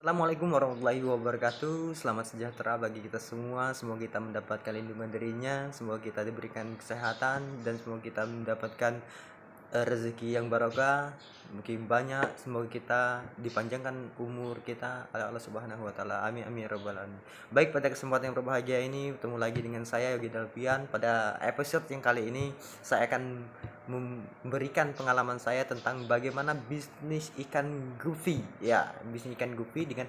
Assalamualaikum warahmatullahi wabarakatuh. Selamat sejahtera bagi kita semua. Semoga kita mendapatkan lindungan darinya. Semoga kita diberikan kesehatan dan semoga kita mendapatkan rezeki yang barokah, mungkin banyak. Semoga kita dipanjangkan umur kita oleh Allah Subhanahu wa taala. Amin amin ya rabbal alamin. Baik, pada kesempatan yang berbahagia ini bertemu lagi dengan saya Yogi Dalpian. Pada episode yang kali ini saya akan memberikan pengalaman saya tentang bagaimana bisnis ikan gupi. Ya, bisnis ikan gupi dengan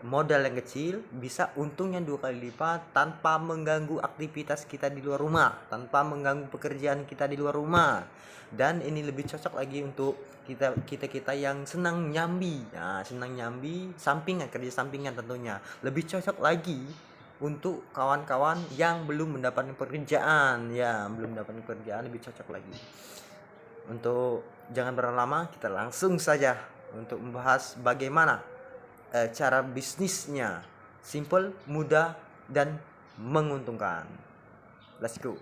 modal yang kecil bisa untungnya 2 kali lipat tanpa mengganggu aktivitas kita di luar rumah, tanpa mengganggu pekerjaan kita di luar rumah. Dan ini lebih cocok lagi untuk kita yang senang nyambi. Nah, senang nyambi sampingan, kerja sampingan tentunya. Lebih cocok lagi untuk kawan-kawan yang belum mendapatkan pekerjaan. Ya, belum mendapatkan pekerjaan lebih cocok lagi. Untuk jangan berlama-lama, kita langsung saja untuk membahas bagaimana cara bisnisnya simple, mudah, dan menguntungkan. Let's go.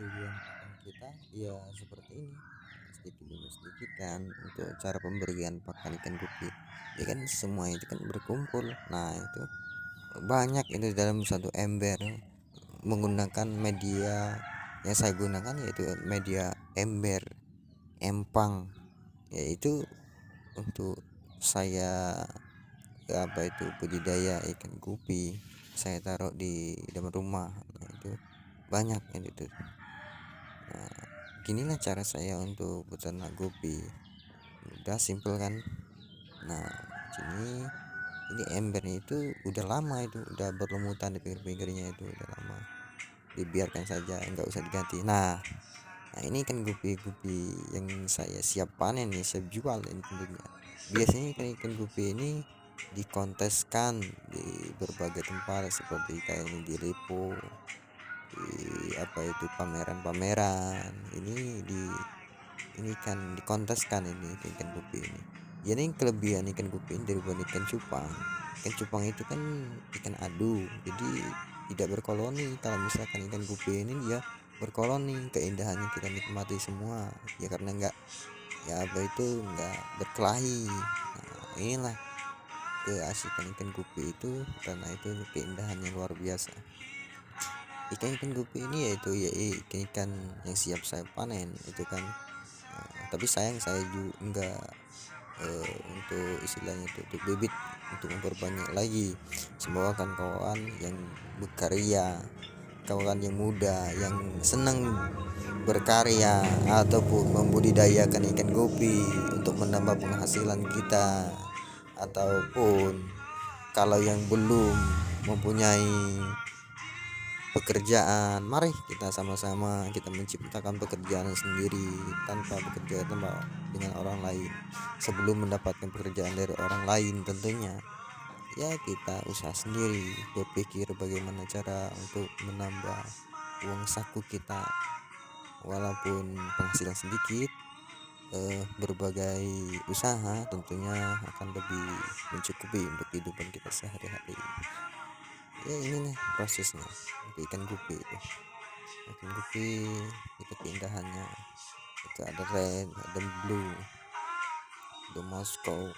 Pemberian pakan kita ya seperti ini, sedikit demi sedikit kan. Untuk cara pemberian pakan ikan gupi ya kan, semua itu kan berkumpul. Nah itu banyak itu dalam satu ember, menggunakan media yang saya gunakan yaitu media ember empang, yaitu untuk saya budidaya ikan gupi. Saya taruh di dalam rumah. Nah, itu banyak itu. Nah, ginilah cara saya untuk beternak gupi. Udah simple kan. Nah, ini embernya itu udah lama, itu udah berlumutan di pinggir-pinggirnya, itu udah lama. Dibiarkan saja, nggak usah diganti. Nah, ini kan gupi-gupi yang saya siap panen nih, siap jual ini tentunya. Biasanya ikan gupi ini dikonteskan di berbagai tempat, seperti kayak ini di Lipo, di pameran-pameran. Ini kan dikonteskan ini ikan gupi ini. Jadi kelebihan ikan gupi ini daripada ikan cupang. Ikan cupang itu kan ikan adu, jadi tidak berkoloni. Kalau misalkan ikan gupi ini dia berkoloni, keindahannya kita nikmati semua ya, karena nggak berkelahi. Nah, inilah keasikan ikan gupi itu, karena itu keindahannya luar biasa. Ikan-ikan gupi ini yaitu ikan-ikan yang siap saya panen itu kan. Tapi sayang saya juga enggak untuk istilahnya itu untuk bibit, untuk memperbanyak lagi. Semoga kawan-kawan yang berkarya, kawan yang muda yang senang berkarya ataupun membudidayakan ikan gupi untuk menambah penghasilan kita, ataupun kalau yang belum mempunyai pekerjaan, mari kita sama-sama kita menciptakan pekerjaan sendiri tanpa bekerja sama dengan orang lain. Sebelum mendapatkan pekerjaan dari orang lain tentunya ya kita usaha sendiri, berpikir bagaimana cara untuk menambah uang saku kita. Walaupun penghasilan sedikit, berbagai usaha tentunya akan lebih mencukupi untuk kehidupan kita sehari-hari. Ya ini nih prosesnya untuk ikan gupi itu. Ikan gupi itu keindahannya, itu ada red, ada blue, ada Moscow.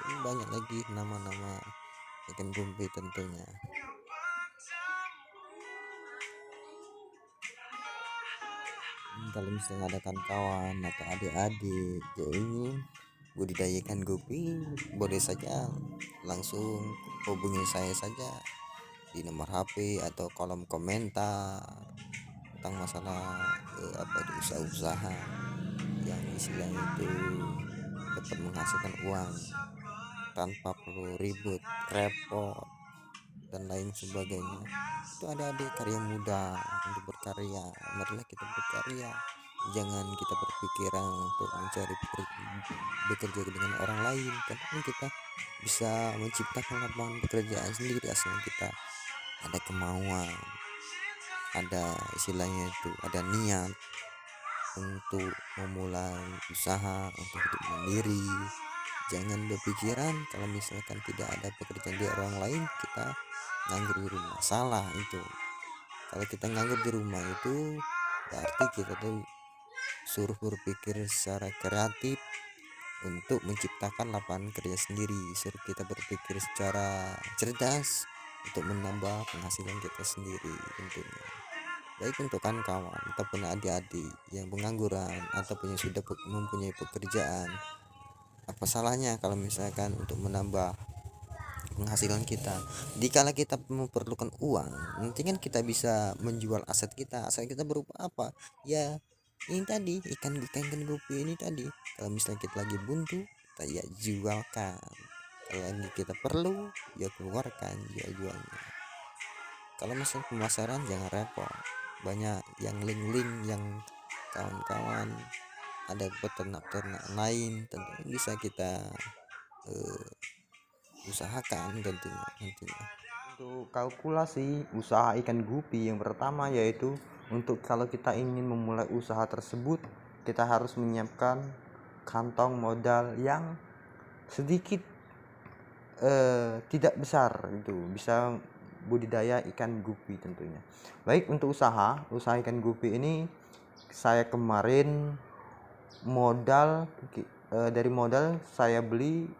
Ini banyak lagi nama-nama ikan gupi tentunya. Kalau misalnya ada kawan atau adik-adik yang ingin budidaya ikan gupi, boleh saja langsung hubungi saya saja di nomor HP atau kolom komentar tentang masalah usaha-usaha yang istilahnya itu dapat menghasilkan uang tanpa perlu ribut, repot, dan lain sebagainya. Itu ada adik karya muda untuk berkarya. Marilah kita berkarya, jangan kita berpikiran untuk mencari bekerja dengan orang lain, karena kita bisa menciptakan lapangan pekerjaan sendiri asal kita ada kemauan, ada istilahnya itu ada niat untuk memulai usaha, untuk hidup mandiri. Jangan berpikiran kalau misalkan tidak ada pekerjaan di orang lain, kita nganggur di rumah. Salah itu. Kalau kita nganggur di rumah itu berarti kita tuh suruh berpikir secara kreatif untuk menciptakan lapangan kerja sendiri, suruh kita berpikir secara cerdas untuk menambah penghasilan kita sendiri tentunya, baik untuk kawan-kawan ataupun adik-adik yang pengangguran ataupun yang sudah mempunyai pekerjaan. Apa salahnya kalau misalkan untuk menambah penghasilan kita, dikala kita memerlukan uang, nanti kan kita bisa menjual aset kita berupa apa ya, ini tadi ikan gupi ini tadi. Kalau misalnya kita lagi buntu, kita ya jualkan, kalau ini kita perlu ya keluarkan jualnya. Kalau misalnya pemasaran jangan repot, banyak yang link-link yang kawan-kawan ada peternak-ternak lain, tentu bisa kita eh, usahakan tentunya nantinya. Untuk kalkulasi usaha ikan gupi yang pertama yaitu, untuk kalau kita ingin memulai usaha tersebut, kita harus menyiapkan kantong modal yang sedikit tidak besar, itu bisa budidaya ikan gupi tentunya. Baik, untuk usaha ikan gupi ini, saya kemarin dari modal saya beli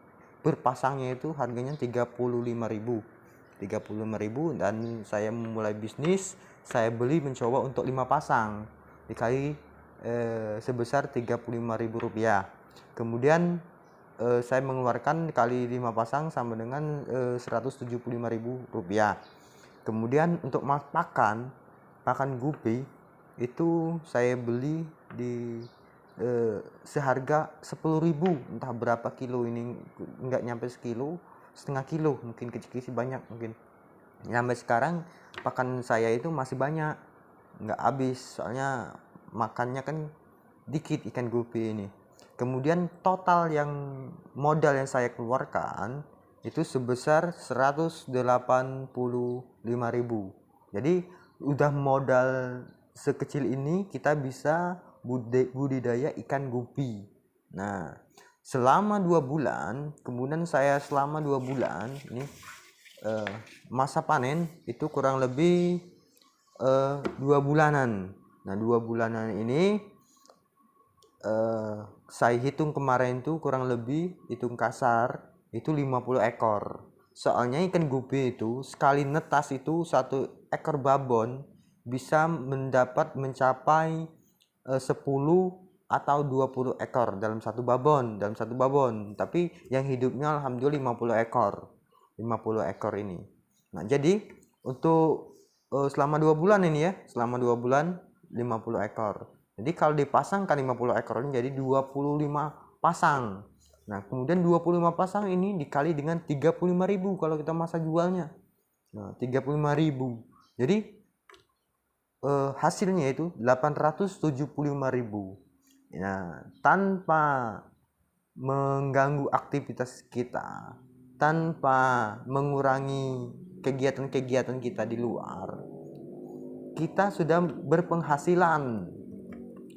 berpasangnya itu harganya 35.000 dan saya memulai bisnis. Saya beli mencoba untuk 5 pasang dikali sebesar 35.000 rupiah. Kemudian saya mengeluarkan kali 5 pasang sama dengan 175.000 rupiah. Kemudian untuk pakan gupi itu saya beli di seharga 10.000, entah berapa kilo ini, nggak nyampe sekilo, setengah kilo mungkin, kecil-kecil banyak mungkin. Sampai sekarang pakan saya itu masih banyak, nggak habis, soalnya makannya kan dikit ikan gupi ini. Kemudian total yang modal yang saya keluarkan itu sebesar 185.000. Jadi udah modal sekecil ini kita bisa budidaya ikan gupi. Nah, selama 2 bulan, kemudian saya selama 2 bulan ini masa panen itu kurang lebih 2 bulanan. Nah, 2 bulanan ini saya hitung kemarin itu kurang lebih, hitung kasar itu 50 ekor. Soalnya ikan gupi itu sekali netas itu 1 ekor babon bisa mencapai 10 atau 20 ekor dalam satu babon. Tapi yang hidupnya alhamdulillah 50 ekor ini. Nah, jadi untuk selama 2 bulan ini ya, selama 2 bulan 50 ekor. Jadi kalau dipasang kan 50 ekor ini jadi 25 pasang. Nah, kemudian 25 pasang ini dikali dengan 35.000 kalau kita masa jualnya. Nah, 35.000. Jadi hasilnya itu 875.000. Nah, tanpa mengganggu aktivitas kita, tanpa mengurangi kegiatan-kegiatan kita di luar, kita sudah berpenghasilan,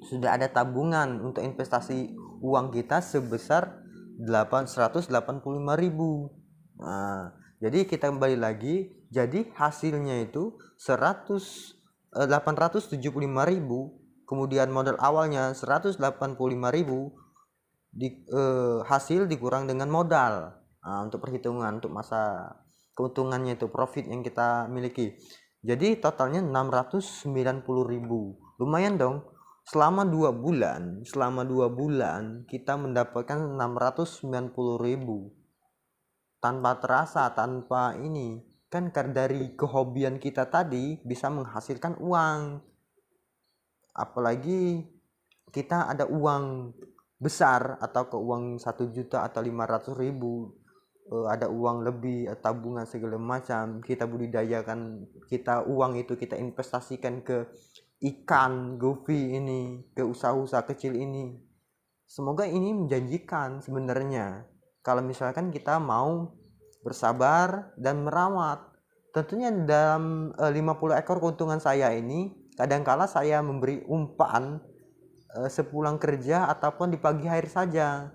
sudah ada tabungan untuk investasi uang kita sebesar 185.000. Nah, jadi kita kembali lagi, jadi hasilnya itu 875.000, kemudian modal awalnya 185.000, hasil dikurang dengan modal. Nah, untuk perhitungan untuk masa keuntungannya itu, profit yang kita miliki, jadi totalnya 690.000. Lumayan dong, selama 2 bulan kita mendapatkan 690.000 tanpa terasa, tanpa ini kan, dari kehobian kita tadi bisa menghasilkan uang. Apalagi kita ada uang besar atau ke uang 1 juta atau 500.000, ada uang lebih, tabungan segala macam, kita budidayakan, uang itu kita investasikan ke ikan gupi ini, ke usaha-usaha kecil ini. Semoga ini menjanjikan sebenarnya kalau misalkan kita mau bersabar dan merawat. Tentunya dalam 50 ekor keuntungan saya ini, kadangkala saya memberi umpan sepulang kerja ataupun di pagi hari saja.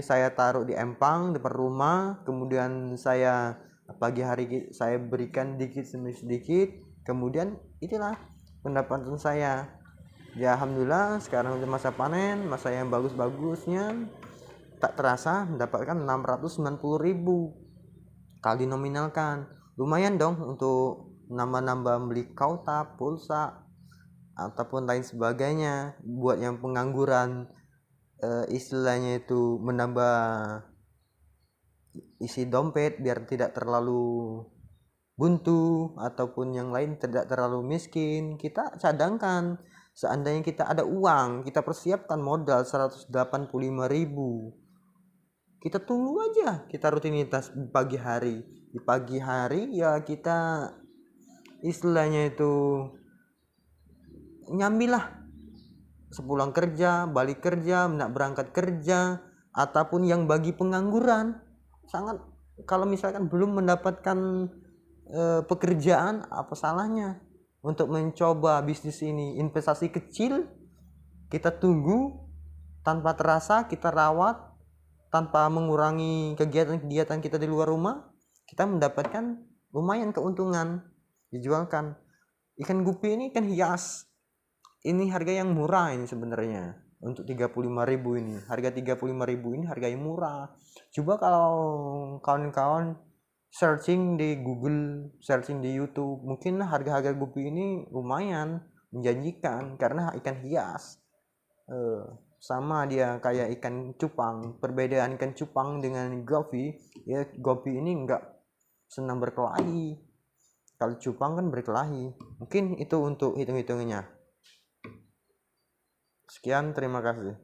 Saya taruh di empang depan rumah, kemudian saya pagi hari saya berikan sedikit demi sedikit, kemudian itulah pendapatan saya. Ya alhamdulillah sekarang udah masa panen, masa yang bagus-bagusnya, tak terasa mendapatkan 690.000 kali nominalkan. Lumayan dong untuk nambah-nambah beli kauta, pulsa ataupun lain sebagainya. Buat yang pengangguran, istilahnya itu menambah isi dompet biar tidak terlalu buntu ataupun yang lain tidak terlalu miskin, kita cadangkan. Seandainya kita ada uang, kita persiapkan modal 185.000, kita tunggu aja, kita rutinitas di pagi hari. Di pagi hari ya kita istilahnya itu nyambilah sepulang kerja, balik kerja, nak berangkat kerja, ataupun yang bagi pengangguran sangat, kalau misalkan belum mendapatkan pekerjaan, apa salahnya untuk mencoba bisnis ini. Investasi kecil, kita tunggu, tanpa terasa kita rawat, tanpa mengurangi kegiatan-kegiatan kita di luar rumah, kita mendapatkan lumayan keuntungan. Dijualkan ikan gupi ini ikan hias, ini harga yang murah ini sebenarnya. Untuk 35.000 ini, harga 35.000 ini harga yang murah. Coba kalau kawan-kawan searching di Google, searching di YouTube, mungkin harga-harga gupi ini lumayan menjanjikan karena ikan hias. Sama dia kayak ikan cupang. Perbedaan ikan cupang dengan gopi, ya gopi ini enggak senang berkelahi, kalau cupang kan berkelahi. Mungkin itu untuk hitung-hitungannya. Sekian, terima kasih.